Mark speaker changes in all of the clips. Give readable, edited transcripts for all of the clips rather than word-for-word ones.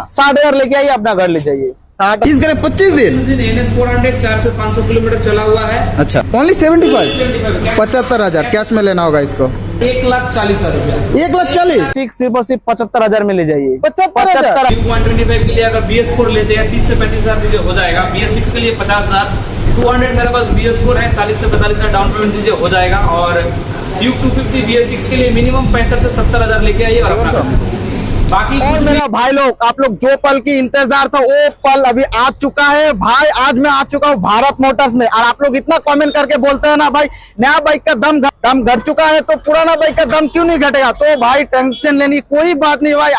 Speaker 1: 60,000 लेके आइए, अपना घर ले जाइए।
Speaker 2: 30 करे 25 दिन।
Speaker 1: NS 400 400 से 500 किलोमीटर चला हुआ है।
Speaker 2: अच्छा, ओनली 75 75,000 कैश में लेना होगा इसको।
Speaker 1: 1,40,000 रुपया।
Speaker 2: 1,40,000
Speaker 1: सिर्फ और सिर्फ 75,000 में ले जाइए।
Speaker 2: 75,000
Speaker 1: 125 के लिए अगर BS4 लेते हैं 30 से 35,000 दीजिए हो जाएगा। BS6 के लिए 50,000। 200 मेरे पास BS4 है, 40 से 45,000 डाउन पेमेंट दीजिए हो जाएगा। और ड्यूक 250 BS6 के लिए मिनिमम 65 से 70,000 लेके आइए और अपना बाकी।
Speaker 2: और मेरा भाई लोग, आप लोग जो पल की इंतजार था वो पल अभी आ चुका है भाई। आज मैं आ चुका हूँ भारत मोटर्स में। और आप लोग इतना कमेंट करके बोलते हैं ना भाई, नया बाइक का दम घट चुका है तो पुराना बाइक का दम क्यों नहीं घटेगा। तो भाई टेंशन लेनी कोई बात नहीं भाई,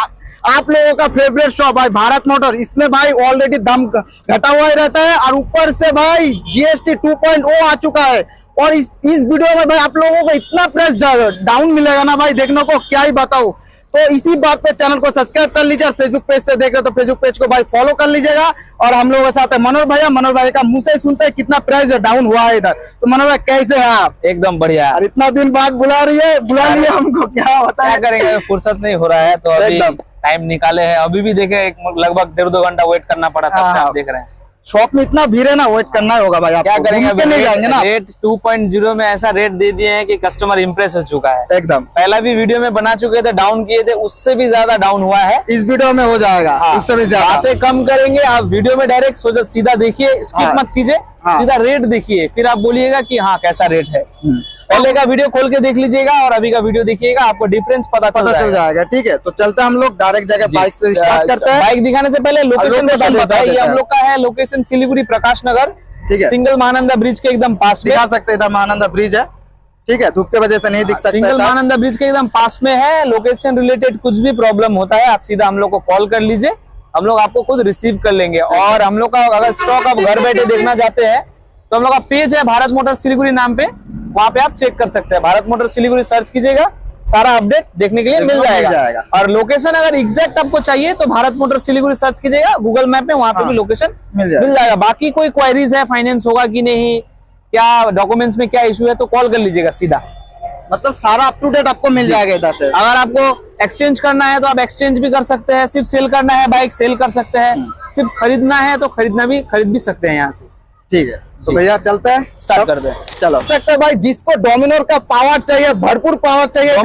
Speaker 2: आप लोगों का फेवरेट शॉप भाई भारत मोटर, इसमें भाई ऑलरेडी दम घटा हुआ ही रहता है। और ऊपर से भाई GST 2.0 आ चुका है। और इस वीडियो में भाई आप लोगों को इतना प्राइस डाउन मिलेगा ना भाई, देखने को क्या ही बताऊं। तो इसी बात पे चैनल को सब्सक्राइब कर लीजिए। और फेसबुक पेज से देख रहे हो तो फेसबुक पेज को भाई फॉलो कर लीजिएगा। और हम लोगों के साथ है मनोहर भाई का मुंह से सुनते हैं कितना प्राइस डाउन हुआ है इधर। तो मनोहर भाई कैसे हैं आप?
Speaker 1: एकदम बढ़िया।
Speaker 2: और इतना दिन बाद बुला लिए हमको, क्या होता है?
Speaker 1: क्या करेंगे, फुर्सत नहीं हो रहा है तो अभी टाइम निकाले हैं। अभी भी देखे लगभग 1.5-2 घंटा वेट करना पड़ा, तब से आप देख रहे हैं।
Speaker 2: शॉप में इतना भीड़ है ना, वेट करना ही होगा भाई। आप
Speaker 1: क्या करेंगे,
Speaker 2: नहीं जाएंगे ना।
Speaker 1: रेट 2.0 में ऐसा रेट दे दिए हैं कि कस्टमर इंप्रेस हो चुका है
Speaker 2: एकदम।
Speaker 1: पहला भी वीडियो में बना चुके थे, डाउन किए थे, उससे भी ज्यादा डाउन हुआ है।
Speaker 2: इस वीडियो में हो जाएगा।
Speaker 1: हाँ,
Speaker 2: उससे भी ज्यादा
Speaker 1: बातें कम करेंगे। आप वीडियो में डायरेक्ट सीधा देखिए, स्किप मत कीजिए। सीधा रेट देखिए, फिर आप बोलिएगा कि हाँ कैसा रेट है। पहले का वीडियो खोल के देख लीजिएगा और अभी का वीडियो देखिएगा, आपको डिफरेंस पता चल जाएगा।
Speaker 2: ठीक है, तो चलते हम लोग डायरेक्ट जगह बाइक से स्टार्ट करते हैं।
Speaker 1: बाइक दिखाने से पहले लोकेशन बता देता है। ये हम लोग का है लोकेशन सिलीगुड़ी प्रकाश नगर।
Speaker 2: ठीक है,
Speaker 1: सिंगल महानंदा ब्रिज के एकदम पास में।
Speaker 2: दिखा सकते हैं, इधर महानंदा ब्रिज है। ठीक है, धूप के वजह से नहीं दिख सकता।
Speaker 1: सिंगल महानंदा ब्रिज के एकदम पास में है। लोकेशन रिलेटेड कुछ भी प्रॉब्लम होता है आप सीधा हम लोग को कॉल कर लीजिए, हम लोग आपको खुद रिसीव कर लेंगे। और हम लोग का अगर स्टॉक आप घर बैठे देखना चाहते हैं तो हम लोग का पेज है भारत मोटर सिलीगुड़ी नाम पे, वहाँ पे आप चेक कर सकते हैं। भारत मोटर सिलीगुड़ी सर्च कीजिएगा, सारा अपडेट देखने के लिए मिल जाएगा। और लोकेशन अगर एग्जैक्ट आपको चाहिए तो भारत मोटर सिलीगुड़ी सर्च कीजिएगा गूगल मैप में, वहाँ पे भी लोकेशन मिल जाएगा। बाकी कोई क्वेरीज है, फाइनेंस होगा कि नहीं, क्या डॉक्यूमेंट्स में क्या इशू है, तो कॉल कर लीजिएगा सीधा।
Speaker 2: मतलब सारा अप टू डेट आपको मिल जाएगा इधर से।
Speaker 1: अगर आपको एक्सचेंज करना है तो आप एक्सचेंज भी कर सकते हैं, सिर्फ सेल करना है बाइक सेल कर सकते हैं, सिर्फ खरीदना है तो खरीद भी सकते हैं यहाँ से।
Speaker 2: ठीक है, तो भैया चलते हैं,
Speaker 1: स्टार्ट करते हैं।
Speaker 2: चलो सकते हैं भाई। जिसको डोमिनोर का पावर चाहिए, भरपूर पावर चाहिए,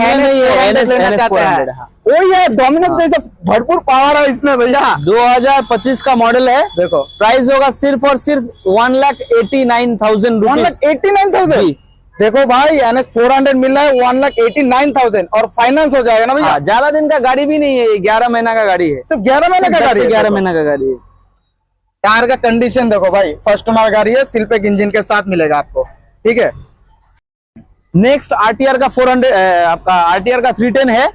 Speaker 2: वही है डोमिनोर जैसे भरपूर पावर है इसमें भैया।
Speaker 1: 2025 का मॉडल है।
Speaker 2: देखो
Speaker 1: प्राइस होगा सिर्फ और सिर्फ 1,89,000 रुपीज।
Speaker 2: 1,89,000। देखो भाई NS 400 मिल रहा है 1,89,000 और फाइनेंस हो जाएगा ना भैया।
Speaker 1: ज्यादा दिन का गाड़ी भी नहीं है, 11 महीना का गाड़ी है।
Speaker 2: सिर्फ 11 महीने का गाड़ी है।
Speaker 1: 11 महीना का गाड़ी है।
Speaker 2: कार का कंडीशन देखो भाई, फर्स्ट मार गाड़ी है, सिल्पेक इंजन के साथ मिलेगा आपको। ठीक है,
Speaker 1: नेक्स्ट RTR का 400 आपका RTR का 310 है।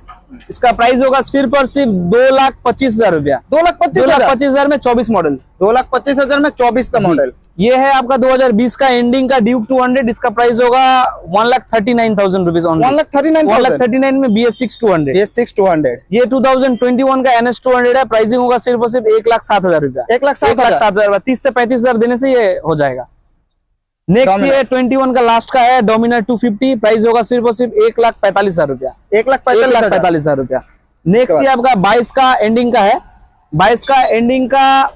Speaker 1: इसका प्राइस होगा सिर्फ और सिर्फ 2,25,000 रुपया। 2,25,000 में 24 मॉडल।
Speaker 2: 2,25,000 में 24 का मॉडल।
Speaker 1: ये है आपका 2020 का एंडिंग का ड्यूक 200। इसका प्राइस होगा 1,39,000 रुपीज। 1,39,000 में BS6 200।
Speaker 2: BS6 200।
Speaker 1: ये 2021 का NS 200 है। प्राइसिंग होगा सिर्फ और सिर्फ 1,07,000 रुपया। 1,07,000 30 से 35,000 देने से ये हो जाएगा। नेक्स्ट ये 21 का लास्ट का है डोमिनर 250। प्राइस होगा सिर्फ और सिर्फ 1,45,000 रुपया। 1,45,000 रुपया। नेक्स्ट ये आपका 22 का एंडिंग का है। 22 का एंडिंग का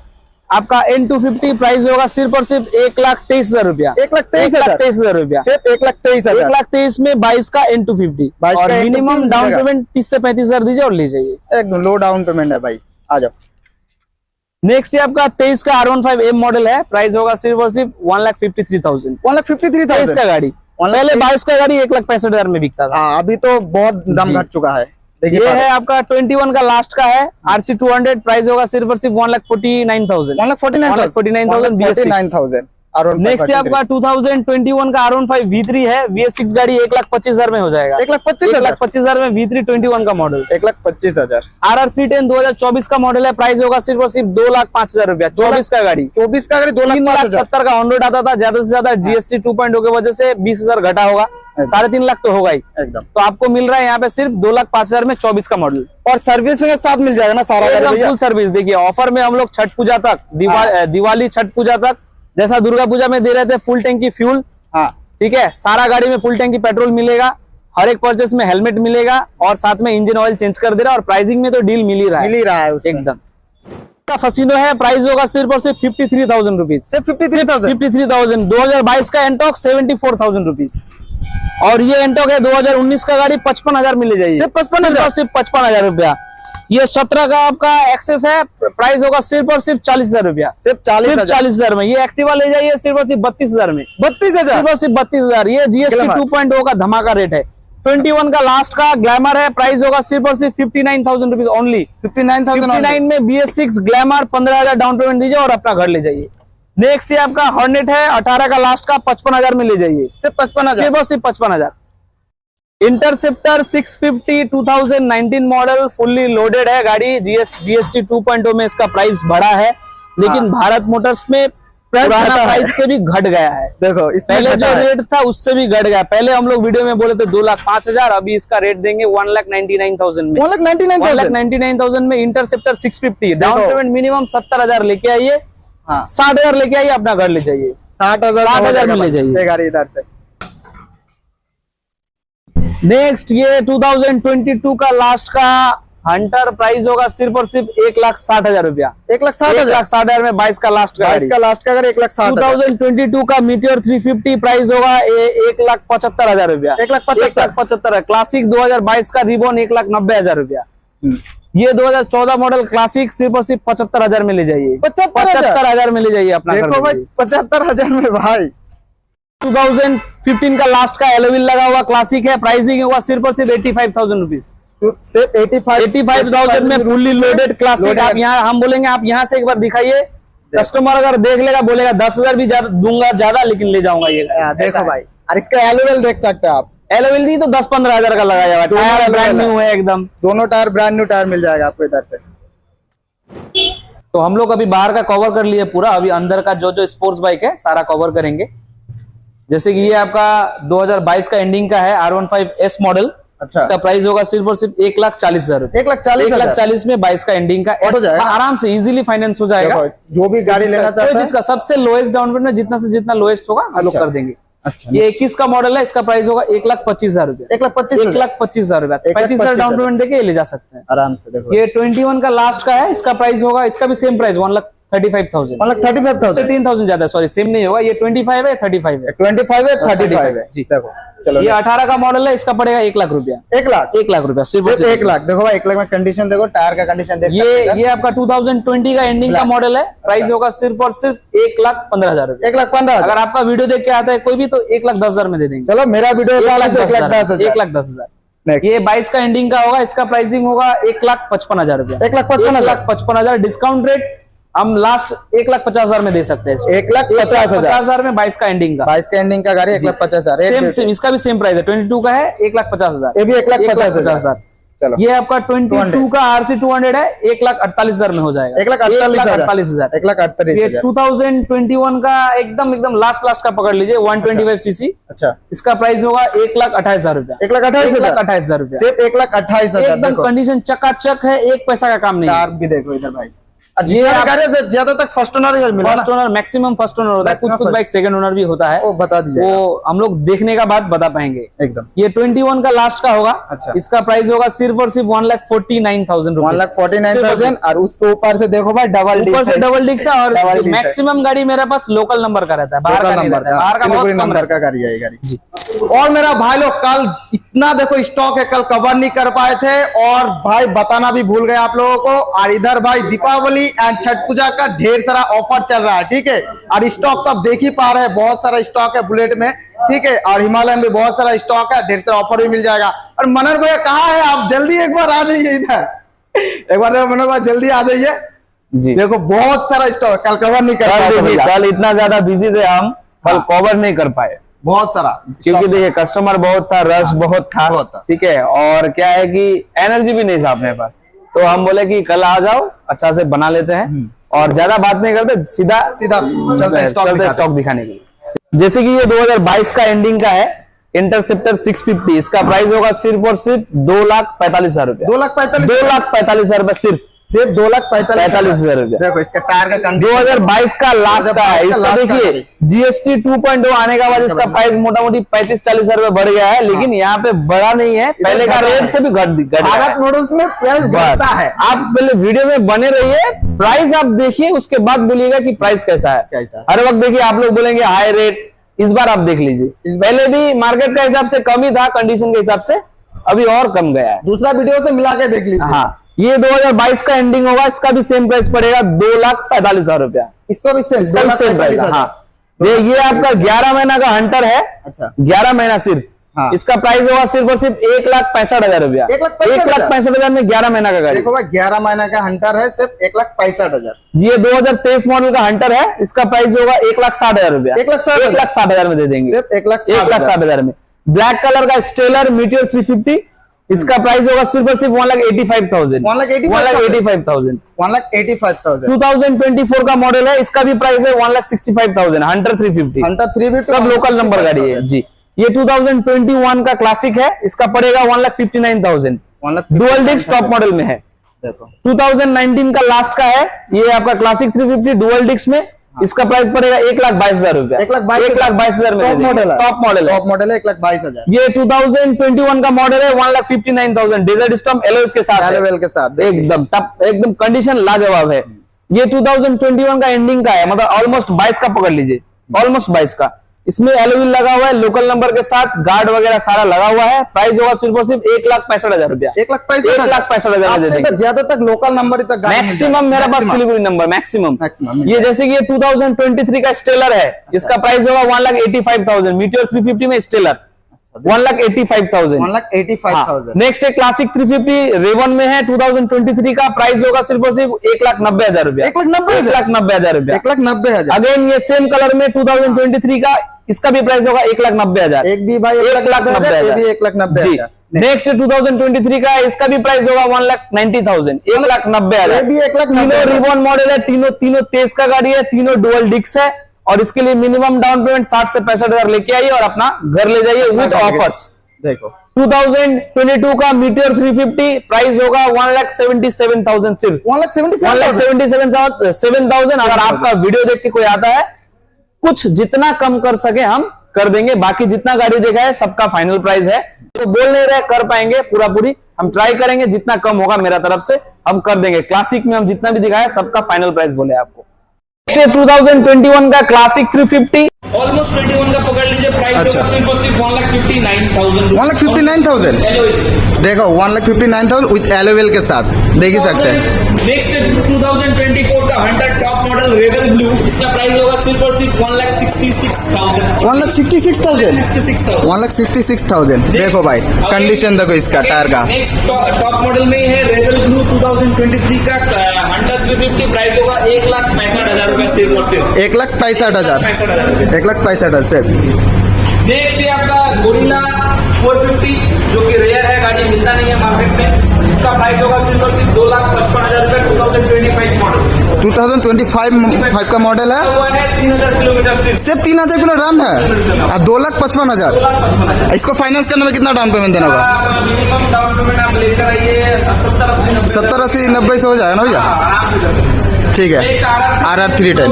Speaker 1: आपका N250। प्राइस होगा सिर्फ और सिर्फ 1,23,000 रुपया। 1,23,000 रुपया।
Speaker 2: सिर्फ 1,23,000।
Speaker 1: 1,23,000 में 22 का N250 और मिनिमम डाउन पेमेंट 30 से 35,000 दीजिए और ले जाइए।
Speaker 2: एकदम लो डाउन पेमेंट है भाई, आ जाओ।
Speaker 1: नेक्स्ट ये आपका 23 का R15M मॉडल है। प्राइस होगा सिर्फ और सिर्फ 1,53,000।
Speaker 2: 1,53,000
Speaker 1: का गाड़ी। पहले 22 का गाड़ी 1,65,000 में बिकता था।
Speaker 2: अभी तो बहुत दम घट चुका है।
Speaker 1: ये है आपका 21 का लास्ट का है RC 200। प्राइस होगा सिर्फ और सिर्फ 1,49,000।
Speaker 2: 1,49,000।
Speaker 1: नेक्स्ट है आपका 2021 का R15 V3 है। VS6 गाड़ी 1,25,000 में हो जाएगा। 1,25,000 में V3 21 का मॉडल।
Speaker 2: 1,25,000।
Speaker 1: RR310 2024 का मॉडल है। प्राइस होगा सिर्फ और सिर्फ 2,05,000 रुपया। 24 का गाड़ी।
Speaker 2: 24 का गाड़ी
Speaker 1: 2,70,000 का ऑन रोड आता था। ज्यादा से ज्यादा GST 2.0 की वजह से 20,000 घटा होगा। 3.5 लाख तो होगा ही एकदम। तो आपको मिल रहा है यहाँ पे सिर्फ 2,05,000 में 24 का मॉडल।
Speaker 2: और सर्विस के साथ मिल जाएगा ना सारा
Speaker 1: फुल सर्विस। देखिए ऑफर में हम लोग छठ पूजा तक, दिवाली छठ पूजा तक, जैसा दुर्गा पूजा में दे रहे थे फुल टैंकी फ्यूल। ठीक है, सारा गाड़ी में फुल टैंकी पेट्रोल मिलेगा। हर एक परचेस में हेलमेट मिलेगा और साथ में इंजन ऑयल चेंज कर दे रहा है। और प्राइसिंग में तो डील मिल ही रहा है एकदम। का फसीनो है, प्राइस होगा सिर्फ और सिर्फ 53,000 रुपीज।
Speaker 2: सिर्फ 53,000।
Speaker 1: 53,000। 2022 का एंटॉक 74,000 रुपीज। और ये एंटॉक है 2019 का गाड़ी 55,000 मिल जाएगी।
Speaker 2: सिर्फ 55,000?
Speaker 1: सिर्फ 55,000 रुपया। ये 17 का आपका एक्सेस है, प्राइस होगा सिर्फ और सिर्फ 40,000 रुपया।
Speaker 2: सिर्फ 40,000।
Speaker 1: 40,000 में ये एक्टिवा ले जाइए सिर्फ और सिर्फ 32,000 में।
Speaker 2: 32,000?
Speaker 1: सिर्फ और सिर्फ 32,000। ये जीएसटी 2.0 का धमाका रेट है। 21 का लास्ट का ग्लैमर है, प्राइस होगा सिर्फ और सिर्फ 59,000 रुपीज ओनली।
Speaker 2: 59,000
Speaker 1: में BS6 ग्लैमर 15,000 डाउन पेमेंट दीजिए और अपना घर ले जाइए। नेक्स्ट ये आपका हॉर्नेट है, 18 का लास्ट का 55,000 में ले जाइए।
Speaker 2: सिर्फ 55,000?
Speaker 1: सिर्फ और सिर्फ 55,000। इंटरसेप्टर 650 2019 मॉडल फुल्ली लोडेड है गाड़ी। जीएसटी 2.0 में इसका प्राइस बढ़ा है, लेकिन भारत मोटर्स में पुराना प्राइस से भी घट गया है।
Speaker 2: देखो
Speaker 1: पहले जो रेट था उससे भी घट गया। पहले हम लोग वीडियो में बोले थे 2,05,000, अभी इसका रेट देंगे 1,99,000 में।
Speaker 2: 1,99,000
Speaker 1: में इंटरसेप्टर 650 डाउन पेमेंट मिनिमम 70,000 लेके आइए।
Speaker 2: हाँ।
Speaker 1: 60,000 लेके आइए, अपना घर ले जाइए।
Speaker 2: 60,000
Speaker 1: में ले जाइए
Speaker 2: गाड़ी इधर से।
Speaker 1: नेक्स्ट ये 2022 का लास्ट का हंटर, प्राइस होगा सिर्फ और सिर्फ 1,60,000 रुपया।
Speaker 2: 1,60,000?
Speaker 1: 1,60,000 में 22 का लास्ट का
Speaker 2: 22 का लास्ट का अगर 1,60,000।
Speaker 1: 2022 का मीटियोर 350 प्राइस होगा 1,75,000 रुपया।
Speaker 2: 1,75,000।
Speaker 1: क्लासिक 2022 का रिबॉन 1,90,000 रुपया। ये 2014 मॉडल क्लासिक सिर्फ और सिर्फ 75,000 में ले जाइए। 75,000 में ले जाइए अपना।
Speaker 2: देखो भाई 75,000 में भाई।
Speaker 1: 2015 का लास्ट का एलोविल लगा हुआ क्लासिक है, प्राइसिंग होगा सिर्फ और सिर्फ 85,000 रुपीज।
Speaker 2: सिर्फ
Speaker 1: 85,000 में फुल्ली लोडेड क्लासिक। आप यहाँ, हम बोलेंगे आप यहाँ से एक बार दिखाइए, कस्टमर अगर देख लेगा बोलेगा 10,000 भी दूंगा ज्यादा, लेकिन ले जाऊंगा ये।
Speaker 2: देखो भाई, और इसका एलोवेल देख सकते हैं आप।
Speaker 1: एलोविल दी तो 10-15,000 का लगाया हुआ। टायर ब्रांड न्यू है एकदम,
Speaker 2: दोनों टायर ब्रांड न्यू टायर मिल जाएगा आपको इधर से।
Speaker 1: तो हम लोग अभी बाहर का कवर कर लिए पूरा, अभी अंदर का जो जो स्पोर्ट्स बाइक है सारा कवर करेंगे। जैसे कि ये आपका 2022 का एंडिंग का है R15S मॉडल।
Speaker 2: अच्छा।
Speaker 1: इसका प्राइस होगा सिर्फ और सिर्फ 1,40,000 रुपए।
Speaker 2: 1,40,000
Speaker 1: में 22 का एंडिंग का
Speaker 2: हो जाएगा।
Speaker 1: आराम से इजीली फाइनेंस हो जाएगा।
Speaker 2: जो भी गाड़ी लेना चाहता है,
Speaker 1: का सबसे लोएस्ट डाउन पेमेंट जितना से जितना लोएस्ट होगा हम लोग कर देंगे।
Speaker 2: अच्छा।
Speaker 1: ये 21 का मॉडल है, इसका प्राइस होगा 1,25,000 रुपए।
Speaker 2: 1,25,000
Speaker 1: रुपया। 35,000 डाउन पेमेंट देके ले जा सकते हैं
Speaker 2: आराम से। देखो
Speaker 1: ये 21 का लास्ट का है, इसका प्राइस होगा, इसका भी सेम प्राइस 1,35,000।
Speaker 2: 1,35,000
Speaker 1: 3,000 ज्यादा, सॉरी सेम नहीं होगा। ये 25 है, 35 है।
Speaker 2: 25 है, 35 है।
Speaker 1: जी।
Speaker 2: देखो चलो,
Speaker 1: ये 18 का मॉडल है, इसका पड़ेगा 1,00,000 रुपया।
Speaker 2: 1,00,000
Speaker 1: रुपया सिर्फ
Speaker 2: 1,00,000। देखो भाई 1,00,000 में कंडीशन देखो, टायर का कंडीशन देखो।
Speaker 1: ये आपका 2020 का एंडिंग का मॉडल है, प्राइस होगा सिर्फ और सिर्फ 1,15,000 रुपया।
Speaker 2: 1,15,000।
Speaker 1: अगर आपका वीडियो देख के आता है कोई भी तो 1,10,000 में दे देंगे।
Speaker 2: चलो मेरा वीडियो 1,10,000।
Speaker 1: 1,10,000। ये 22 का एंडिंग का होगा, इसका प्राइसिंग होगा 1,55,000 रुपया।
Speaker 2: 1,55,000
Speaker 1: डिस्काउंट रेट हम लास्ट 1,50,000 में दे सकते हैं।
Speaker 2: 1,50,000
Speaker 1: में 22 का एंडिंग का।
Speaker 2: 22 का एंडिंग का गाड़ी 1,50,000।
Speaker 1: सेम इसका भी सेम प्राइस है। 22 का है 1,50,000।
Speaker 2: ये भी 1,50,000। चलो
Speaker 1: ये आपका 22 का RC 200 है, 1,48,000 में हो जाएगा।
Speaker 2: 1,48,000। 1,48,000।
Speaker 1: ये 2021 का एकदम लास्ट का पकड़ लीजिए 125 सीसी।
Speaker 2: अच्छा।
Speaker 1: इसका प्राइस होगा 1,28,000 रुपया।
Speaker 2: 1,28,000
Speaker 1: रुपया।
Speaker 2: सिर्फ 1,28,000।
Speaker 1: एकदम कंडीशन चकाचक है, एक पैसा का काम नहीं है।
Speaker 2: कार भी देखो इधर भाई। ये ज्यादा तक फर्स्ट ओनर मिला।
Speaker 1: First owner maximum first owner होता है, कुछ बाइक सेकंड ओनर भी होता है।
Speaker 2: वो बता दीजिए,
Speaker 1: वो हम लोग देखने का बाद बता पाएंगे
Speaker 2: एकदम।
Speaker 1: ये 21 का लास्ट का होगा।
Speaker 2: अच्छा।
Speaker 1: इसका प्राइस होगा सिर्फ और सिर्फ 1,49,000 रुपए।
Speaker 2: 1,49,000। और उसके ऊपर से देखो भाई डबल
Speaker 1: डिक्स है। और मैक्सिमम गाड़ी मेरे पास लोकल नंबर का रहता है, बाहर का नहीं रहता है। बाहर का बहुत कम
Speaker 2: नंबर का गाड़ी है गाड़ी। और मेरा भाई लोग कल इतना देखो स्टॉक है, कल कवर नहीं कर पाए थे और भाई बताना भी भूल गए आप लोगों को। और इधर भाई दीपावली एंड छठ पूजा का ढेर सारा ऑफर चल रहा है, ठीक है। और स्टॉक तो आप देख ही पा रहे हैं, बहुत सारा स्टॉक है बुलेट में, ठीक है। और हिमालयन में बहुत सारा स्टॉक है, ढेर सारा ऑफर भी मिल जाएगा। और मनोहर भैया कहाँ है आप? जल्दी एक बार आ जाइए इधर, एक बार मनोहर भाई जल्दी आ जाइए जी। देखो बहुत सारा स्टॉक, कल कवर नहीं कर पाए।
Speaker 1: कल इतना ज्यादा बिजी थे हम, कल कवर नहीं कर पाए
Speaker 2: बहुत सारा,
Speaker 1: क्योंकि देखिए कस्टमर बहुत था, रश बहुत था, ठीक है। और क्या है कि एनर्जी भी नहीं था अपने पास, तो हम बोले कि कल आ जाओ, अच्छा से बना लेते हैं और ज्यादा बात नहीं करते, सीधा चलते स्टॉक दिखाने के लिए। जैसे कि ये 2022 का एंडिंग का है इंटरसेप्टर 650, इसका प्राइस होगा सिर्फ और सिर्फ 2,45,000 रुपया।
Speaker 2: 2,45,000
Speaker 1: 2,45,000 रुपया सिर्फ
Speaker 2: सिर्फ 2,45,000
Speaker 1: रुपया।
Speaker 2: देखो इसका टायर का कंडीशन
Speaker 1: 2022 का लास्ट का है।
Speaker 2: 2022
Speaker 1: इसका
Speaker 2: का
Speaker 1: देखिए
Speaker 2: लास्ट
Speaker 1: जीएसटी 2.0 आने के बाद इसका प्राइस मोटा मोटी 35-40 हजार रुपए बढ़ गया है, लेकिन यहाँ पे बढ़ा नहीं है, पहले का रेट से भी घट गया है।
Speaker 2: भारत मोटर्स में प्राइस घटता है।
Speaker 1: आप पहले वीडियो में बने रहिए, प्राइस आप देखिए, उसके बाद बोलिएगा कि प्राइस कैसा है।
Speaker 2: कैसा?
Speaker 1: हर वक्त देखिए आप लोग बोलेंगे हाई रेट, इस बार आप देख लीजिए, पहले भी मार्केट का हिसाब से कम ही था, कंडीशन के हिसाब से अभी और कम गया है।
Speaker 2: दूसरा वीडियो से मिला के देख लीजिए।
Speaker 1: हाँ, ये 2022 का एंडिंग होगा, इसका भी सेम प्राइस पड़ेगा 2,45,000 रुपया।
Speaker 2: इसको भी सेम
Speaker 1: इसका भी सेम प्राइस। हाँ, ये आपका 11 महीना का हंटर है।
Speaker 2: अच्छा,
Speaker 1: 11 महीना सिर्फ।
Speaker 2: हाँ।
Speaker 1: इसका प्राइस होगा सिर्फ और सिर्फ 1,65,000 रुपया। 1,65,000 में 11 महीना का गाड़ी।
Speaker 2: देखो भाई 11 महीना का हंटर है, सिर्फ 1,65,000।
Speaker 1: ये 2023 मॉडल का हंटर है, इसका प्राइस होगा 1,60,000 रुपया। 1,60,000 में दे देंगे,
Speaker 2: सिर्फ
Speaker 1: 1,60,000 में। ब्लैक कलर का स्टेलर मीटियोर 350, इसका प्राइस होगा सिर्फ और सिर्फ 1,85,000।
Speaker 2: 1,85,000।
Speaker 1: 2024 का मॉडल है, इसका भी प्राइस है 1,65,000। हंटर 350,
Speaker 2: हंटर 350
Speaker 1: सब लोकल नंबर गाड़ी है जी। ये 2021 का क्लासिक है, इसका पड़ेगा 1,59,000। डुअल डिस्क टॉप मॉडल में है।
Speaker 2: देखो
Speaker 1: 2019 का लास्ट का है, ये आपका क्लासिक 350 डुअल डिस्क में, इसका प्राइस पड़ेगा 1,22,000 रुपया। 1,22,000 में
Speaker 2: टॉप मॉडल है।
Speaker 1: टॉप मॉडल है।
Speaker 2: 1,22,000।
Speaker 1: ये 2021 का मॉडल है, 1,59,000 डेजर्ट स्टॉर्म एलओएस के साथ है।
Speaker 2: एलओएल के साथ
Speaker 1: एकदम टप, एकदम कंडीशन लाजवाब है। ये 2021 का एंडिंग का है, मतलब ऑलमोस्ट 22 का पकड़ लीजिए, ऑलमोस्ट 22 का। इसमें एलओएल लगा हुआ है, लोकल नंबर के साथ गार्ड वगैरह सारा लगा हुआ है। प्राइस होगा सिर्फ और सिर्फ 1,65,000 रुपया।
Speaker 2: 1,65,000
Speaker 1: में दे देंगे।
Speaker 2: ज्यादातर लोकल नंबर तक
Speaker 1: मैक्सिमम मेरा पास सिलीगुड़ी नंबर मैक्सिमम। ये जैसे कि ये 2023 का स्टेलर है, इसका प्राइस होगा 1,85,000। मीटियोर 350 में स्टेलर 1,85,000।
Speaker 2: 1,85,000।
Speaker 1: नेक्स्ट है क्लासिक 350 रेवन में है, 2023 का प्राइस होगा सिर्फ और सिर्फ 1,90,000 रुपया। 1,90,000 रुपया।
Speaker 2: 1,90,000।
Speaker 1: अगेन ये सेम कलर में 2023 का, इसका भी प्राइस होगा 1,90,000।
Speaker 2: एक भी भाई 1,90,000, ये भी 1,90,000।
Speaker 1: नेक्स्ट 2023 का, इसका भी प्राइस होगा 1,90,000। 1,90,000।
Speaker 2: ये भी 1,90,000।
Speaker 1: तीनों रिवॉन मॉडल है, तीनों तेज का गाड़ी है, तीनों डुअल डिस्क है, और इसके लिए मिनिमम डाउन पेमेंट 60 से 65,000 लेके आइए और अपना घर ले जाइए विद ऑफर्स।
Speaker 2: देखो
Speaker 1: 2022 का मीटियोर 350 प्राइस होगा 1,77,000 सिर्फ। 1,77,000। अगर आपका वीडियो देख के कोई आता है, कुछ जितना कम कर सके हम कर देंगे, बाकी जितना गाड़ी देखा है सबका फाइनल प्राइस है। तो बोल नहीं रहे कर पाएंगे, पूरा पूरी हम ट्राई करेंगे, जितना कम होगा मेरा तरफ से हम कर देंगे। क्लासिक में हम जितना भी दिखाया सबका फाइनल प्राइस बोले आपको। 2021 का क्लासिक 350 ऑलमोस्ट 21 का पकड़ लीजिए, प्राइस
Speaker 2: अच्छा।
Speaker 1: होगा सिर्फ और सिर्फ 1,59,000।
Speaker 2: 1,59,000। देखो 1,59,000 विद एलओएल के साथ, देख ही सकते हैं।
Speaker 1: नेक्स्ट 2024 का हंटर टॉप मॉडल रेवल ब्लू, इसका प्राइस होगा सिर्फ और सिर्फ 1,66,000।
Speaker 2: 1,66,000। 1,66,000। देखो भाई कंडीशन देखो इसका टायर का।
Speaker 1: नेक्स्ट टॉप मॉडल में है रेवल ब्लू 2023 का हंटर 350, प्राइस होगा 1,65,000 रुपया सिर्फ और सिर्फ।
Speaker 2: 1,65,000। 1,65,000 सिर्फ।
Speaker 1: नेक्स्ट ये आपका गोरिल्ला 450, जो कि रेयर है, गाड़ी मिलता नहीं है मार्केट में, इसका प्राइस होगा सिर्फ और सिर्फ 2,55,000 रुपया। 2025 मॉडल
Speaker 2: 2025 का मॉडल है,
Speaker 1: हुआ है 3,000 किलोमीटर
Speaker 2: सिर्फ 3,000 किलो रन है और 2,55,000।
Speaker 1: 2,55,000।
Speaker 2: इसको फाइनेंस करने में कितना डाउन पेमेंट देना होगा?
Speaker 1: मिनिमम डाउन पेमेंट आप लेकर आइए
Speaker 2: 70-80 90 से हो जाएगा ना भैया?
Speaker 1: आराम से कर सकते हैं।
Speaker 2: ठीक है। RR 310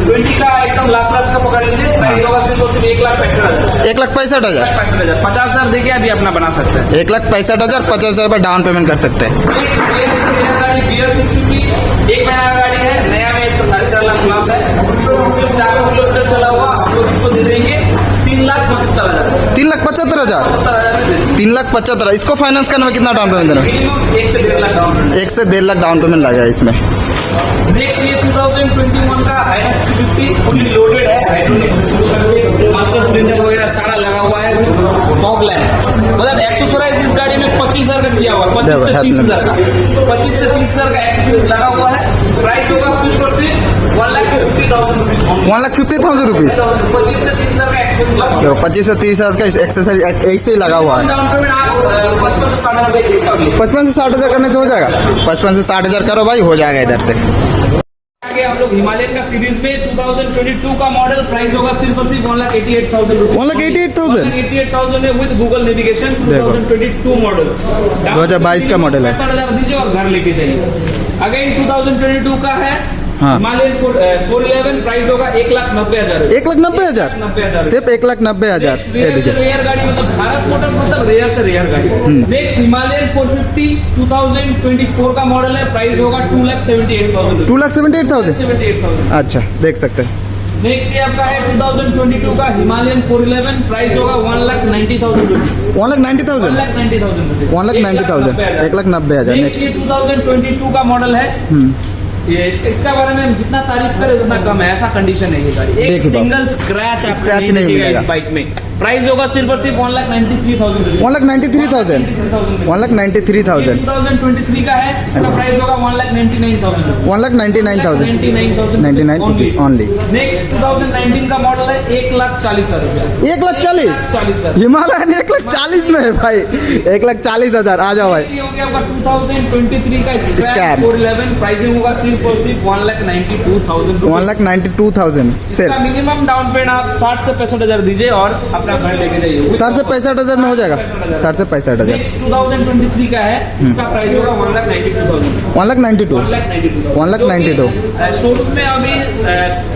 Speaker 1: 20 का एकदम लास्ट का पकड़ लीजिए, प्राइस होगा सिर्फ 1,65,000।
Speaker 2: 1,65,000।
Speaker 1: 50,000 देके अभी अपना बना सकते हैं।
Speaker 2: 1,65,000 50,000 रुपये डाउन पेमेंट कर सकते हैं।
Speaker 1: नेक्स्ट गाड़ी BR 650, एक महीना का गाड़ी है, नया में इसका 4.5 लाख क्लास है, सिर्फ 400 किलोमीटर चला हुआ, हम लोग इसको दे देंगे 3,75,000।
Speaker 2: 3,75,000। 3,75,000। इसको फाइनेंस करने में कितना डाउन पेमेंट देना?
Speaker 1: मिनिमम 1 से 1.5 लाख डाउन पेमेंट।
Speaker 2: 1 से 1.5 लाख डाउन पेमेंट लगेगा इसमें।
Speaker 1: नेक्स्ट ये 2021 का हाइनेस 350 फुली लोडेड है, हाइड्रोलिक मास्टर सिलेंडर वगैरह सारा लगा हुआ है विद फॉग लैम्प, मतलब एक्सेसरीज इस गाड़ी में 25,000 का किया हुआ है, 25 से 30,000 का, 25 से 30,000 का एक्सेसरीज लगा हुआ है। प्राइस होगा सिर्फ और सिर्फ 1,50,000 रुपीज।
Speaker 2: 1,50,000 रुपीज।
Speaker 1: 25 से 30,000 का एक्सेसरीज लगा हुआ है।
Speaker 2: 25 से 30,000 का एक्सेसरीज ऐसे ही लगा हुआ है।
Speaker 1: डाउन पेमेंट आप 55 से 60,000 कर लीजिए।
Speaker 2: 55 से 60,000 करने से हो जाएगा। 55 से 60,000 करो भाई, हो जाएगा इधर से।
Speaker 1: आगे हम लोग हिमालयन का सीरीज में 2022 का मॉडल प्राइस होगा सिर्फ और सिर्फ 1,88,000 रुपीज।
Speaker 2: 1,88,000
Speaker 1: 1,88,000 में विद गूगल नेविगेशन 2022 मॉडल
Speaker 2: 2022 का मॉडल है।
Speaker 1: 65,000 दीजिए और घर लेके जाइए। अगेन 2022 का है
Speaker 2: हाँ।
Speaker 1: हिमालयन 411 प्राइस होगा 1,90,000।
Speaker 2: 1,90,000 सिर्फ 1,90,000। ये देखिए
Speaker 1: रेयर गाड़ी मतलब भारत मोटर्स मतलब रेयर से रेयर गाड़ी। नेक्स्ट हिमालयन 450 2024 का मॉडल है, प्राइस होगा 2,78,000।
Speaker 2: 2,78,000
Speaker 1: 78,000।
Speaker 2: अच्छा देख सकते हैं।
Speaker 1: नेक्स्ट ये आपका है 2022 का हिमालयन 411 प्राइस होगा 1,90,000 रुपीज।
Speaker 2: 1,90,000
Speaker 1: 1,90,000 रुपीज।
Speaker 2: 1,90,000 1,90,000
Speaker 1: next
Speaker 2: next.
Speaker 1: ये 2022 का मॉडल है। ये इसका बारे में हम जितना तारीफ करें उतना कम है, ऐसा कंडीशन है ये गाड़ी। एक
Speaker 2: देखिए
Speaker 1: सिंगल स्क्रैच
Speaker 2: स्क्रैच नहीं मिलेगा
Speaker 1: इस बाइक में। प्राइस होगा सिर्फ और सिर्फ 1,93,000 रुपीज।
Speaker 2: 1,93,000 1,93,000
Speaker 1: 2023 का है, इसका
Speaker 2: अच्छा।
Speaker 1: प्राइस होगा 1,99,000 रुपीज।
Speaker 2: 1,99,000
Speaker 1: 99,000
Speaker 2: 99 rupees only.
Speaker 1: नेक्स्ट 2019 का मॉडल है 1,40,000 रुपया।
Speaker 2: 1,40,000
Speaker 1: 40,000
Speaker 2: हिमालयन 1,40,000 में है भाई। 1,40,000 आ जाओ भाई।
Speaker 1: ये हो गया आपका 2023 का
Speaker 2: Scrap।
Speaker 1: स्क्रैप 411 प्राइसिंग होगा सिर्फ और सिर्फ 1,92,000 रुपीज।
Speaker 2: 1,92,000
Speaker 1: इसका
Speaker 2: सिर्फ।
Speaker 1: मिनिमम डाउन पेमेंट आप 60 से 65,000 दीजिए और अपना घर लेके जाइए।
Speaker 2: 60 से 65,000 में हो जाएगा। 60 से 65,000
Speaker 1: नेक्स्ट 2023 का है, इसका प्राइस होगा 1,92,000।
Speaker 2: 1,92,000 1,92,000
Speaker 1: शोरूम में अभी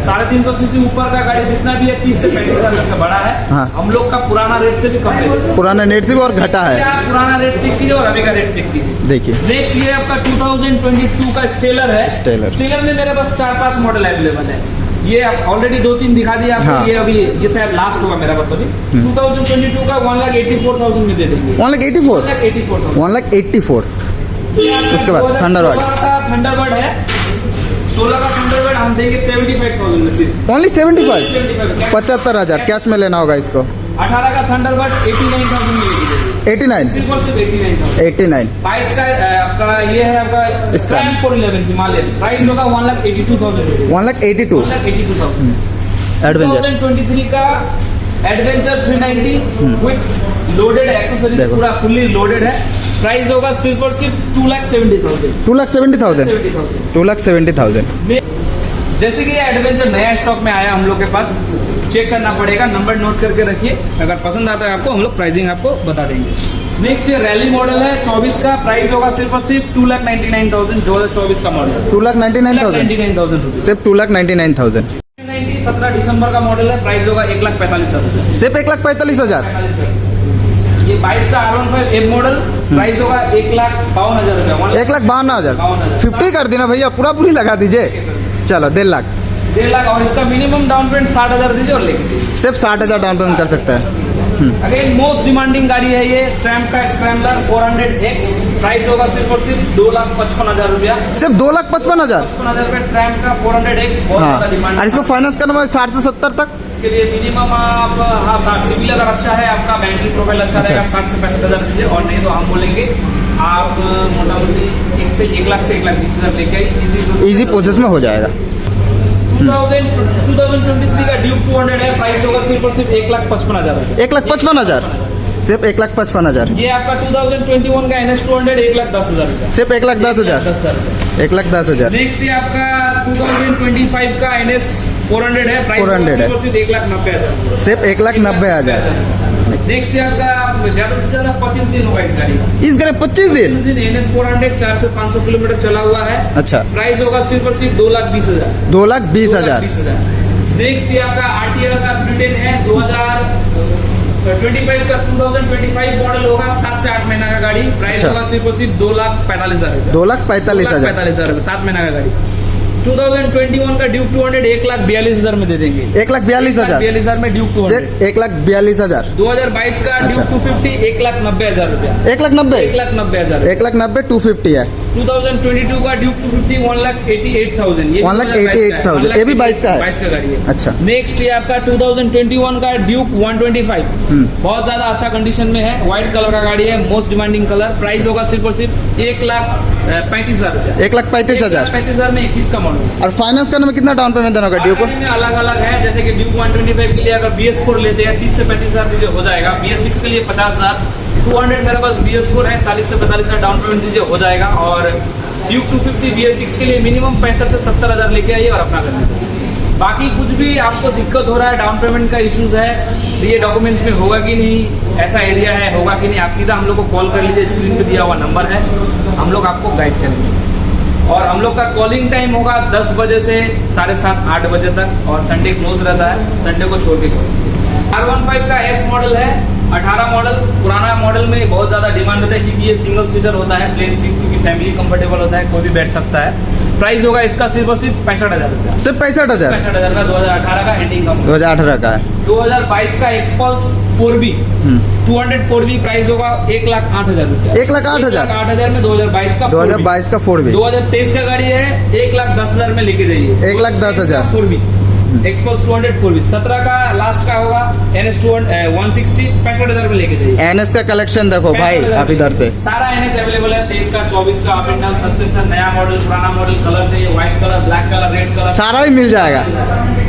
Speaker 1: 350 सीसी ऊपर का गाड़ी जितना भी है 30 से 35,000 का बड़ा है।
Speaker 2: हाँ।
Speaker 1: हम लोग का पुराना रेट से भी कम है।
Speaker 2: पुराना नेट से भी और घटा है।
Speaker 1: क्या पुराना रेट चेक कीजिए और अभी का रेट चेक कीजिए।
Speaker 2: देखिए
Speaker 1: नेक्स्ट ये आपका 2022 का स्टेलर है।
Speaker 2: स्टेलर।
Speaker 1: स्टेलर में मेरे पास 4-5 मॉडल अवेलेबल है। ये आप ऑलरेडी 2-3 दिखा दिया आपको।
Speaker 2: हाँ।
Speaker 1: ये अभी ये शायद लास्ट होगा मेरा पास अभी। 2022 का 1,84,000 में दे देंगे।
Speaker 2: 1,84,000
Speaker 1: 1,84,000।
Speaker 2: 1,84,000 उसके बाद थंडरबर्ड।
Speaker 1: थंडरबर्ड है 16 का थंडरबर्ड हम देंगे 75,000 में सिर्फ।
Speaker 2: ओनली 75
Speaker 1: 75,000
Speaker 2: 75,000 कैश में लेना होगा इसको।
Speaker 1: 18 का थंडरबर्ड 89,000 में लेके
Speaker 2: 89
Speaker 1: सिर्फ और सिर्फ 89,000।
Speaker 2: 89
Speaker 1: 22 का आपका ये है आपका स्क्रैम 411 हिमालयन प्राइस होगा 1,82,000।
Speaker 2: 1,82,000
Speaker 1: 1,82,000।
Speaker 2: एडवेंचर
Speaker 1: 2023 का एडवेंचर 390 विथ लोडेड एक्सेसरीज
Speaker 2: देखो।
Speaker 1: पूरा फुल्ली लोडेड है। प्राइस होगा सिर्फ और सिर्फ 2,70,000।
Speaker 2: 2,70,000
Speaker 1: 70,000।
Speaker 2: 2,70,000
Speaker 1: जैसे कि ये एडवेंचर नया स्टॉक में आया हम लोग के पास, चेक करना पड़ेगा, नंबर नोट करके रखिए। अगर पसंद आता है आपको हम लोग प्राइसिंग आपको बता देंगे। नेक्स्ट ये रैली मॉडल है 24 का, प्राइस होगा सिर्फ और सिर्फ 2,99,000। 2024 का मॉडल
Speaker 2: 2,99,000
Speaker 1: 2,99,000 रुपीज।
Speaker 2: सिर्फ 2,99,000
Speaker 1: 17 दिसंबर का मॉडल है, प्राइस होगा 1,45,000।
Speaker 2: सिर्फ 1,45,000
Speaker 1: ये 22 का R15 M मॉडल प्राइस होगा 1,52,000 रुपया।
Speaker 2: 1,52,000 50 कर देना भैया, पूरा पूरी लगा दीजिए। चलो 1.5 लाख
Speaker 1: 1.5 लाख और इसका मिनिमम डाउन पेमेंट 60,000 दीजिए और लेके
Speaker 2: सिर्फ 60,000 डाउन पेमेंट कर सकता है।
Speaker 1: अगेन मोस्ट डिमांडिंग गाड़ी है ये ट्रैम्प का स्क्रैम्बलर 400X प्राइस होगा सिर्फ और सिर्फ 2,55,000 रुपया।
Speaker 2: सिर्फ 2,55,000
Speaker 1: 55,000 रुपया ट्रैम्प का 400X बहुत
Speaker 2: हाँ।
Speaker 1: ज्यादा डिमांड।
Speaker 2: और इसको फाइनेंस करना है 60 से 70 तक।
Speaker 1: इसके लिए मिनिमम आप हाँ 60 सिविल अगर अच्छा है आपका बैंकिंग प्रोफाइल अच्छा रहेगा 60 से 65,000 दीजिए और नहीं तो हम बोलेंगे आप मोटा मोटी 1 लाख से 1,20,000 लेके आइए।
Speaker 2: इजी प्रोसेस में हो जाएगा।
Speaker 1: 2023 का ड्यूक 200 है, प्राइस होगा सिर्फ और सिर्फ 1,55,000 रुपया।
Speaker 2: 1,55,000 सिर्फ 1,55,000
Speaker 1: ये आपका 2021 का NS 200 1,10,000 रुपया।
Speaker 2: सिर्फ 1,10,000
Speaker 1: 1,10,000।
Speaker 2: 1,10,000
Speaker 1: नेक्स्ट ये आपका 2025 का NS 400 है, प्राइस
Speaker 2: 400 है।
Speaker 1: सिर्फ 1,90,000।
Speaker 2: सिर्फ 1,90,000
Speaker 1: नेक्स्ट ये आपका ज्यादा से ज्यादा 25 दिन होगा इस गाड़ी का।
Speaker 2: इस गाड़ी 25 दिन
Speaker 1: 25 दिन NS 400 400 से 500 किलोमीटर चला हुआ है।
Speaker 2: अच्छा
Speaker 1: प्राइस होगा सिर्फ और सिर्फ 2,20,000।
Speaker 2: 2,20,000
Speaker 1: नेक्स्ट ये आपका RTR का 310 है 2025 का 2025 मॉडल होगा 7 से 8 महीना का गाड़ी। प्राइस
Speaker 2: अच्छा।
Speaker 1: होगा सिर्फ और सिर्फ 2,45,000 रुपया।
Speaker 2: 2,45,000
Speaker 1: 2,45,000 रुपये 7 महीना का गाड़ी। 2021 का ड्यूक 200 1,42,000 में दे देंगे।
Speaker 2: 1,42,000
Speaker 1: 42,000 में ड्यूक 200।
Speaker 2: सिर्फ 1,42,000
Speaker 1: 2022 का
Speaker 2: अच्छा।
Speaker 1: ड्यूक 250 1,90,000 रुपया।
Speaker 2: 1,90,000
Speaker 1: 1,90,000
Speaker 2: 1,90,000 250 है।
Speaker 1: 2022 का ड्यूक 250 1,88,000।
Speaker 2: 1,88,000 ये भी 22 का है।
Speaker 1: 22 का गाड़ी है।
Speaker 2: अच्छा
Speaker 1: नेक्स्ट ये आपका 2021 का ड्यूक 125 बहुत ज्यादा अच्छा कंडीशन में है, व्हाइट कलर का गाड़ी है, मोस्ट डिमांडिंग कलर। प्राइस होगा सिर्फ और सिर्फ 1,35,000 रुपया।
Speaker 2: 1,35,000
Speaker 1: 1,35,000 में 21 का मॉडल।
Speaker 2: और फाइनेंस करने में कितना डाउन पेमेंट देना होगा ड्यू को?
Speaker 1: में अलग अलग है, जैसे कि ड्यूक 125 के लिए अगर BS4 लेते हैं 30 से 35,000 दीजिए हो जाएगा। BS6 के लिए 50,000, 200 मेरे पास BS4 है, 40 से 45 हज़ार डाउन पेमेंट दीजिए, हो जाएगा। और ड्यूक 250 BS6 के लिए मिनिमम 65 से 70 हज़ार लेके आइए और अपना कर लीजिए। बाकी कुछ भी आपको दिक्कत हो रहा है, डाउन पेमेंट का इश्यूज है, ये डॉक्यूमेंट्स में होगा कि नहीं, ऐसा एरिया है, होगा कि नहीं, आप सीधा हम लोग को कॉल कर लीजिए, स्क्रीन पे दिया हुआ नंबर है, हम लोग आपको गाइड करेंगे। और हम लोग का कॉलिंग टाइम होगा 10 बजे से 7:30 8 बजे तक, और संडे क्लोज रहता है, संडे को छोड़ के। R15 का S मॉडल है, 18 मॉडल, पुराना मॉडल में बहुत ज़्यादा डिमांड होता है क्योंकि ये सिंगल सीटर होता है, प्लेन सीट, क्योंकि फैमिली कंफर्टेबल होता है, कोई भी बैठ सकता है। प्राइस होगा इसका सिर्फ और सिर्फ 65,000 रुपया,
Speaker 2: सिर्फ 65,000
Speaker 1: 65,000 का 2018 का एंडिंग का।
Speaker 2: 2018 का है।
Speaker 1: 2022 का एक्सपल्स 4B 204B प्राइस होगा 1,08,000 रुपया,
Speaker 2: 1,08,000
Speaker 1: 8,000 में 2022 का
Speaker 2: 2022 का 4B।
Speaker 1: 2023 का गाड़ी है, 1,10,000 में लेके जाइए,
Speaker 2: 1,10,000
Speaker 1: 4B एक्सपल्स 204B। 17 का लास्ट का होगा NS 160, 65,000 में लेके जाइए।
Speaker 2: NS का कलेक्शन देखो भाई, आप इधर से
Speaker 1: सारा NS अवेलेबल है, 23 का 24 का अप एंड डाउन सस्पेंशन, नया मॉडल, पुराना मॉडल, कलर चाहिए, white colour, black colour, red colour,
Speaker 2: सारा ही मिल जाएगा।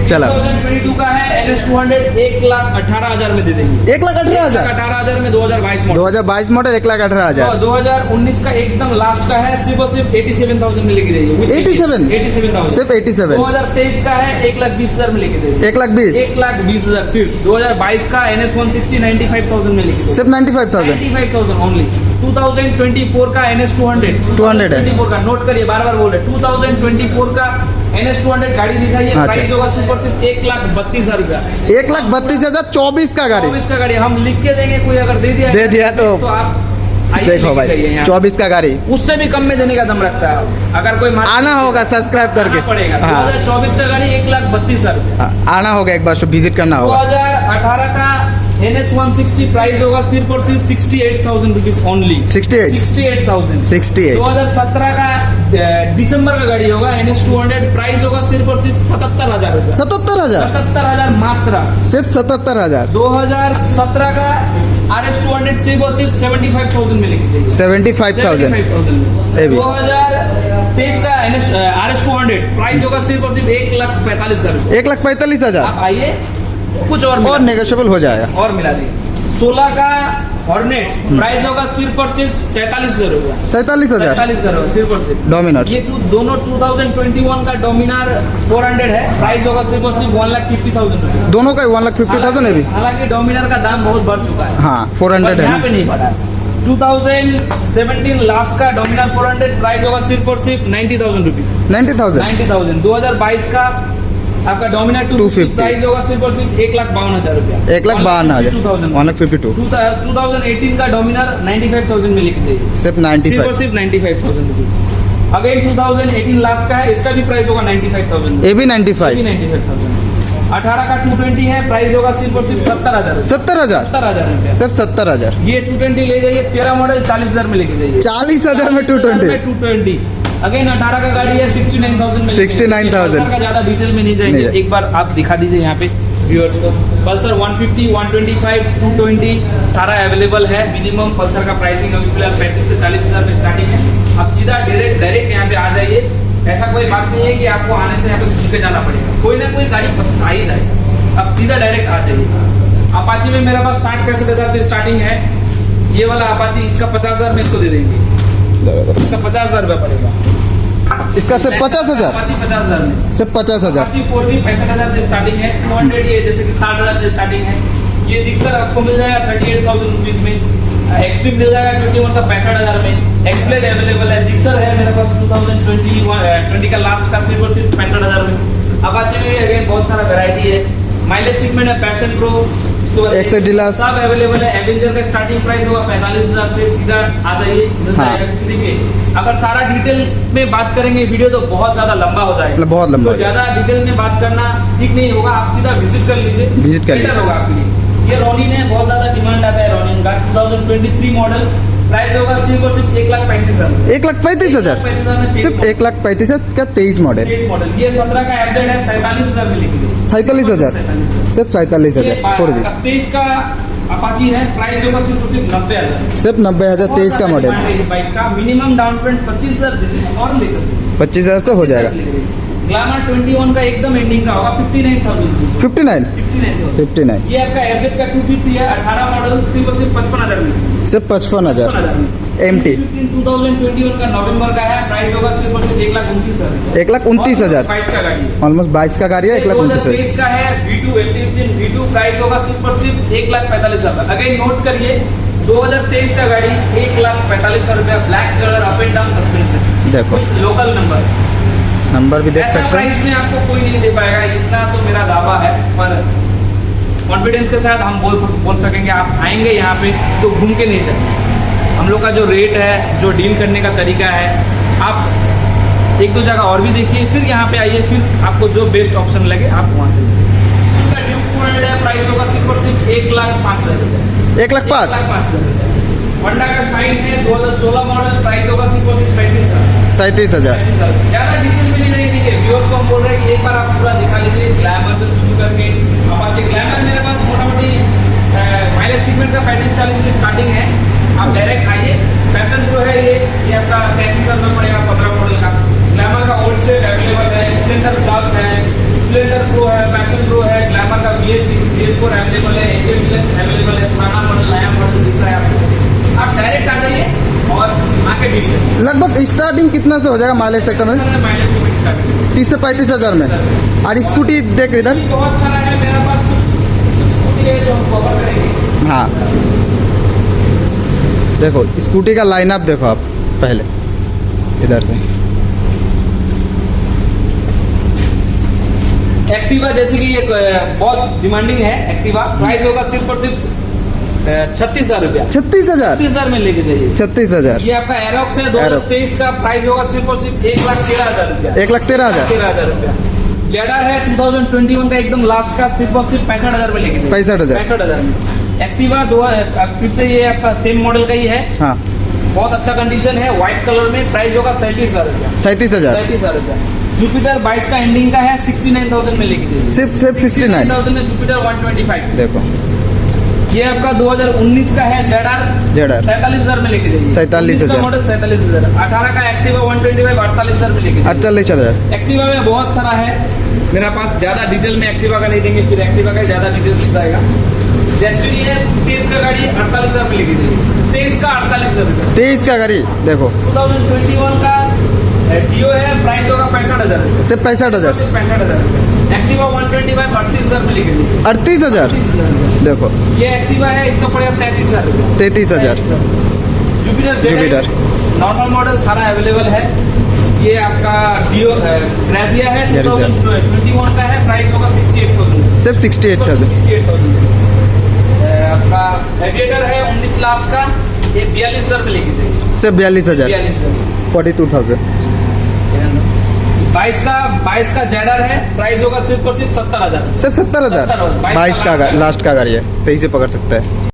Speaker 2: चलो
Speaker 1: 2022 का है NS 200, 1,18,000 में दे देंगे,
Speaker 2: 1,18,000
Speaker 1: 18,000 में 2022 मॉडल।
Speaker 2: 2022 मॉडल 1,18,000।
Speaker 1: 2019 का एकदम लास्ट का है, सिर्फ और सिर्फ 87,000 में लेके जाइए।
Speaker 2: 87,000 सिर्फ 87।
Speaker 1: 2023 का है 1,20,000 में लेके जाइए,
Speaker 2: 1,20,000
Speaker 1: 1,20,000 सिर्फ। 2022 का NS 160 95,000 में लेके जाइए,
Speaker 2: सिर्फ 95,000
Speaker 1: 95,000 ओनली। 2024 का NS 200
Speaker 2: 200 है।
Speaker 1: 24 का नोट करिए, बार बार बोल रहे, 2024 का NS 200 गाड़ी दिखाइए।
Speaker 2: अच्छा।
Speaker 1: प्राइस होगा सिर्फ और सिर्फ 1,32,000 रुपया,
Speaker 2: 1,32,000 24 का गाड़ी
Speaker 1: 24 का गाड़ी हम लिख के देंगे, कोई अगर दे दिया
Speaker 2: तो
Speaker 1: आप आइए,
Speaker 2: देखो
Speaker 1: लेके जाइए
Speaker 2: भाई,
Speaker 1: यहाँ।
Speaker 2: 24 का गाड़ी
Speaker 1: उससे भी कम में देने का दम रखता है, अगर कोई
Speaker 2: आना होगा सब्सक्राइब करके।
Speaker 1: आना पड़ेगा।
Speaker 2: हाँ।
Speaker 1: 2024 का गाड़ी 1,32,000 रुपया।
Speaker 2: हाँ, आना होगा, एक बार विजिट करना होगा।
Speaker 1: 2018 का NS 160 प्राइस होगा सिर्फ और सिर्फ 68,000 रुपीज ओनली,
Speaker 2: 68
Speaker 1: 68,000।
Speaker 2: 68
Speaker 1: 2017 का दिसंबर का गाड़ी होगा NS 200, प्राइस होगा सिर्फ और सिर्फ 77,000 रुपया,
Speaker 2: 77,000
Speaker 1: 77,000 मात्र।
Speaker 2: सिर्फ 77,000
Speaker 1: 2017 का RS 200 सिर्फ और सिर्फ 75,000 में लेके जाइए,
Speaker 2: 75,000 ये भी।
Speaker 1: 2023 का RS 200 प्राइस होगा सिर्फ और सिर्फ 1,45,000।
Speaker 2: 1,45,000
Speaker 1: आप आइए, कुछ और
Speaker 2: नेगोशिएबल हो जाएगा,
Speaker 1: और मिला देंगे। 16 का हॉर्नेट प्राइस होगा सिर्फ और सिर्फ 47,000 रुपया,
Speaker 2: 47,000
Speaker 1: 47,000 सिर्फ और सिर्फ।
Speaker 2: डोमिनर।
Speaker 1: ये दोनों 2021 का डोमिनार 400 है, प्राइस होगा सिर्फ और सिर्फ 1,50,000 रुपया,
Speaker 2: दोनों का 1,50,000 है भी।
Speaker 1: हालांकि डोमिनार का दाम बहुत बढ़ चुका है,
Speaker 2: हाँ 400 है
Speaker 1: यहाँ
Speaker 2: ना।
Speaker 1: पे नहीं बढ़ा। 2017 लास्ट का डोमिनार 400 प्राइस होगा सिर्फ और सिर्फ 90,000 रुपीज,
Speaker 2: 90,000
Speaker 1: 90,000। 2022 का आपका डोमिनार 250 प्राइस होगा सिर्फ और सिर्फ 1,52,000 रुपया,
Speaker 2: 1,52,000 1,52,000
Speaker 1: 2018 का डोमिनार 95,000 में लेके जाइए,
Speaker 2: सिर्फ
Speaker 1: सिर्फ और
Speaker 2: 95
Speaker 1: सिर्फ 95,000 रुपीज। अगेन 2018 लास्ट का है, इसका भी प्राइस होगा 95,000,
Speaker 2: ये भी 95
Speaker 1: 95,000। 18 का 220 है, प्राइस होगा सिर्फ और सिर्फ 70,000,
Speaker 2: 70,000
Speaker 1: 70,000 रुपया।
Speaker 2: सिर्फ 70,000।
Speaker 1: ये 220 ले जाइए, 13 मॉडल 40,000 में लेके जाइए,
Speaker 2: 40,000 में 220।
Speaker 1: अगेन 18 का गाड़ी है 69,000 में,
Speaker 2: 69,000
Speaker 1: पल्सर का ज्यादा डिटेल में नहीं जाएंगे,
Speaker 2: नहीं।
Speaker 1: एक बार आप दिखा दीजिए यहाँ पे व्यूअर्स को। पल्सर 150, 125, 220 सारा अवेलेबल है। मिनिमम पल्सर का प्राइसिंग अभी फिलहाल 35 से 40,000 में स्टार्टिंग है। आप सीधा डायरेक्ट यहाँ पे आ जाइए, ऐसा कोई बात नहीं है कि आपको आने से यहाँ पे घूम के जाना पड़ेगा, कोई ना कोई गाड़ी पसंद आ ही जाएगा, आप सीधा डायरेक्ट आ जाइए। अपाची में मेरे पास 60-65,000 से स्टार्टिंग है, ये वाला अपाची, इसका 50,000 में इसको दे देंगे, इसका 50,000 रुपया पड़ेगा,
Speaker 2: इसका सिर्फ 50,000
Speaker 1: अपाची 50,000 में।
Speaker 2: सिर्फ 50,000
Speaker 1: अपाची 4B 65,000 से स्टार्टिंग है, 200 ये जैसे कि 60,000 से स्टार्टिंग है। ये जिक्सर आपको मिल जाएगा 38,000 रुपीज में, एक्सट्रीम मिल जाएगा 21 का 65,000 में। एक्सप्लेड अवेलेबल है, जिक्सर है मेरे पास 2020 का लास्ट का सिर्फ और सिर्फ 65,000 में। अपाची में अगेन बहुत सारा वैरायटी है, माइलेज सेगमेंट है, पैशन प्रो,
Speaker 2: एक्सेट डीलर
Speaker 1: सब अवेलेबल है। एवेंजर का स्टार्टिंग प्राइस होगा 45,000 से, सीधा आ जाइए,
Speaker 2: हाँ।
Speaker 1: देखिए अगर सारा डिटेल में बात करेंगे वीडियो तो बहुत ज्यादा लंबा हो जाएगा,
Speaker 2: बहुत लंबा
Speaker 1: तो ज्यादा डिटेल में बात करना ठीक नहीं होगा, आप सीधा विजिट कर लीजिए,
Speaker 2: विजिट करिए,
Speaker 1: बेटर होगा आपके लिए। ये रॉनिन है, बहुत ज्यादा डिमांड आता है रॉनिन का, 2023 मॉडल, प्राइस होगा सिर्फ और सिर्फ 1,35,000,
Speaker 2: 1,35,000 सिर्फ 1,35,000 का 23 मॉडल।
Speaker 1: 23 मॉडल। ये 17 का एफजेड है, 47,000 में लेके जाइए,
Speaker 2: 47,000 सिर्फ 47,000 4B।
Speaker 1: 23 का अपाची है, प्राइस होगा सिर्फ और सिर्फ 90,000,
Speaker 2: सिर्फ 90,000 23 का मॉडल।
Speaker 1: इस बाइक का मिनिमम डाउन पेमेंट 25,000 दीजिए और लेकर
Speaker 2: 25,000 से हो जाएगा।
Speaker 1: ग्लैमर 21 का एकदम एंडिंग का होगा 59,000
Speaker 2: 59
Speaker 1: 59,000।
Speaker 2: 59
Speaker 1: ये आपका एफजेड का 250 है 18 मॉडल सिर्फ और सिर्फ 55,000 में।
Speaker 2: सिर्फ 55,000 MT
Speaker 1: 2021 का नवंबर का है, प्राइस होगा सिर्फ और सिर्फ 1,29,000।
Speaker 2: 1,29,000
Speaker 1: 22 का गाड़ी है।
Speaker 2: ऑलमोस्ट 22 का गाड़ी है, 1,29,000।
Speaker 1: 2023 का है V2 8015 V2, प्राइस होगा सिर्फ और सिर्फ 1,45,000। अगेन नोट करिए 2023 का गाड़ी 1,45,000 रुपया, black colour, up and down suspension,
Speaker 2: देखो
Speaker 1: लोकल
Speaker 2: नंबर भी देख
Speaker 1: ऐसा
Speaker 2: सकते हैं।
Speaker 1: प्राइस में आपको कोई नहीं दे पाएगा, इतना तो मेरा दावा है। पर कॉन्फिडेंस के साथ हम बोल सकेंगे, आप आएंगे यहाँ पे तो घूम के नहीं जाएंगे। हम लोग का जो रेट है, जो डील करने का तरीका है, आप एक दो जगह और भी देखिए, फिर यहाँ पे आइए, फिर आपको जो बेस्ट ऑप्शन लगे आप वहाँ से लीजिए। है, प्राइस होगा सिर्फ और सिर्फ 1,05,000 रुपये।
Speaker 2: 1,05,000
Speaker 1: होंडा का शाइन है 2016 मॉडल, प्राइस होगा सिर्फ और सिर्फ 37,000।
Speaker 2: 37,000
Speaker 1: ज्यादा डिटेल में नहीं जाएगी। देखिए व्यूअर्स को हम बोल रहे हैं कि एक बार आप पूरा दिखा लीजिए ग्लैमर से शुरू करके। अपाचे ग्लैमर मेरे पास मोटामोटी माइलेज सेगमेंट का 35-40 से स्टार्टिंग है। आप डायरेक्ट आइए। पैशन प्रो है, ये आपका 33,000 में पड़ेगा 15 मॉडल का। ग्लैमर का ओल्ड सेट अवेलेबल है, स्प्लेंडर प्लस है, स्प्लेंडर प्रो है, पैशन प्रो है, ग्लैमर का BS4 अवेलेबल है, HM Deluxe अवेलेबल है। पुराना मॉडल नया मॉडल दिख रहा है आपको। आप डायरेक्ट आ जाइए और आके डील करिए।
Speaker 2: लगभग स्टार्टिंग कितना से हो जाएगा माइलेज सेक्टर में?
Speaker 1: माइलेज सेगमेंट स्टार्टिंग
Speaker 2: 30 से 35,000 में। और स्कूटी देख इधर,
Speaker 1: बहुत सारा है मेरे पास, कुछ स्कूटी है जो हम कवर करेंगे।
Speaker 2: हाँ देखो स्कूटी का लाइनअप देखो आप पहले इधर से।
Speaker 1: एक्टिवा जैसे कि ये बहुत डिमांडिंग है एक्टिवा, प्राइस होगा सिर्फ और सिर्फ 36,000 रुपया।
Speaker 2: 36,000
Speaker 1: 36,000 में लेके जाइए।
Speaker 2: 36,000
Speaker 1: ये आपका एरोक्स है 2023 का, प्राइस होगा सिर्फ और सिर्फ 1,13,000 रुपया।
Speaker 2: 1,13,000
Speaker 1: 13,000 रुपया। जेडर है 2021 का एकदम लास्ट का, सिर्फ और सिर्फ 65,000 में लेके जाइए।
Speaker 2: 65,000
Speaker 1: 65,000 में। एक्टिवा फिर से ये आपका सेम मॉडल का ही है,
Speaker 2: हाँ
Speaker 1: बहुत अच्छा कंडीशन है, व्हाइट कलर में, प्राइस होगा 37,000 रुपया।
Speaker 2: 37,000
Speaker 1: 37,000 रुपया। जुपिटर 22 का एंडिंग का है, 69,000 में लेके जाइए।
Speaker 2: सिर्फ 69
Speaker 1: 69,000 में जुपिटर 125।
Speaker 2: देखो
Speaker 1: ये आपका 2019 का है जेडर,
Speaker 2: जेडर
Speaker 1: 47,000 में लेके जाइए।
Speaker 2: 47,000
Speaker 1: 19 का मॉडल 47,000। 18 का एक्टिवा 125 48,000 में लेके जाइए।
Speaker 2: 48,000
Speaker 1: एक्टिवा में बहुत सारा है मेरा पास, ज्यादा डिटेल में एक्टिवा का नहीं देंगे, फिर एक्टिवा का ज्यादा डिटेल्स आएगा। डेस्टिनी है 23 का गाड़ी 48,000 में लेके जाइए। 23 का 48,000 रुपये।
Speaker 2: 23 का गाड़ी देखो
Speaker 1: 2021 का डियो है, प्राइस होगा 65,000 रुपये।
Speaker 2: सिर्फ 65,000
Speaker 1: 65,000 रुपये। एक्टिवा 125 38,000 में लेके जाइए।
Speaker 2: 38,000 देखो
Speaker 1: ये एक्टिवा है, इसका पड़ेगा 33,000 रुपये।
Speaker 2: 33,000
Speaker 1: जुपिटर नॉर्मल मॉडल सारा अवेलेबल है। ये आपका डियो ग्रेसिया है 2021 का है, प्राइस होगा 68,000।
Speaker 2: सिर्फ 68,000
Speaker 1: आपका एविएटर है 19 लास्ट का, ये 42,000 में लेके जाइए।
Speaker 2: सिर्फ 42,000
Speaker 1: 42,000।
Speaker 2: 42,000
Speaker 1: 22 का जेडर है, प्राइस होगा सिर्फ और सिर्फ 70,000।
Speaker 2: सिर्फ 70,000 22 का लास्ट का गाड़ी है, 23 से पकड़ सकता है।